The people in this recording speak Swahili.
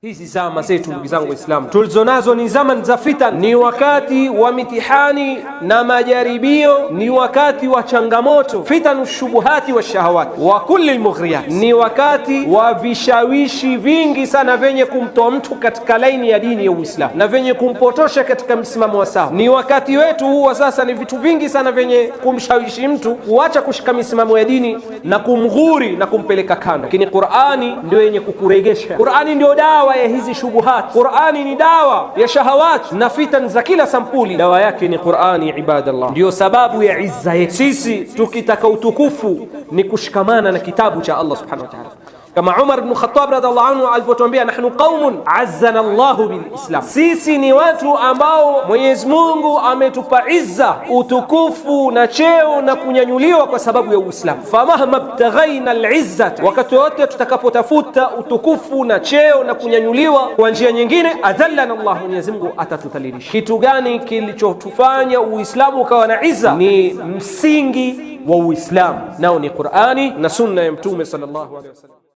Hizi zama zetu ndugu zangu Waislamu tulizonazo ni zama za fitan, ni wakati wa mitihani na majaribio, ni wakati wa changamoto, fitanu shubuhati wa shahawati wa kulli almughriyat, ni wakati wa vishawishi vingi sana vyenye kumtoa mtu katika laini ya dini ya Uislamu na vyenye kumpotosha katika msimamo wa sawa. Ni wakati wetu huu wa sasa, ni vitu vingi sana vyenye kumshawishi mtu kuacha kushika misimamo ya dini na kumghuri na kumpeleka kando, lakini Qur'ani ndio yenye kukuregesha. Qur'ani ndio dawa ya hizi shubuhat. Qur'ani ni dawa ya shahawat na fitan za kila sampuli. Dawa yake ni Qur'ani, ibadallah. Ndio sababu ya izza yetu sisi. Tukitaka utukufu ni kushikamana na kitabu cha Allah subhanahu wa ta'ala, kama Umar ibn Khattab radhiallahu anhu alipotuambia, nahnu qaumun azzana Allahu bil Islam, sisi ni watu ambao Mwenyezi Mungu ametupa izza, utukufu na cheo na kunyanyuliwa kwa sababu ya Uislamu. Famahma btaghaina al-izzata, wakati wote tutakapotafuta utukufu na cheo na kunyanyuliwa kwa njia nyingine, adhallana Allah, Mwenyezi Mungu atatudhalilisha. Kitu gani kilichotufanya Uislamu ukawa na izza? Ni msingi wa Uislamu, nao ni Qur'ani na sunna ya Mtume sallallahu alaihi wasallam.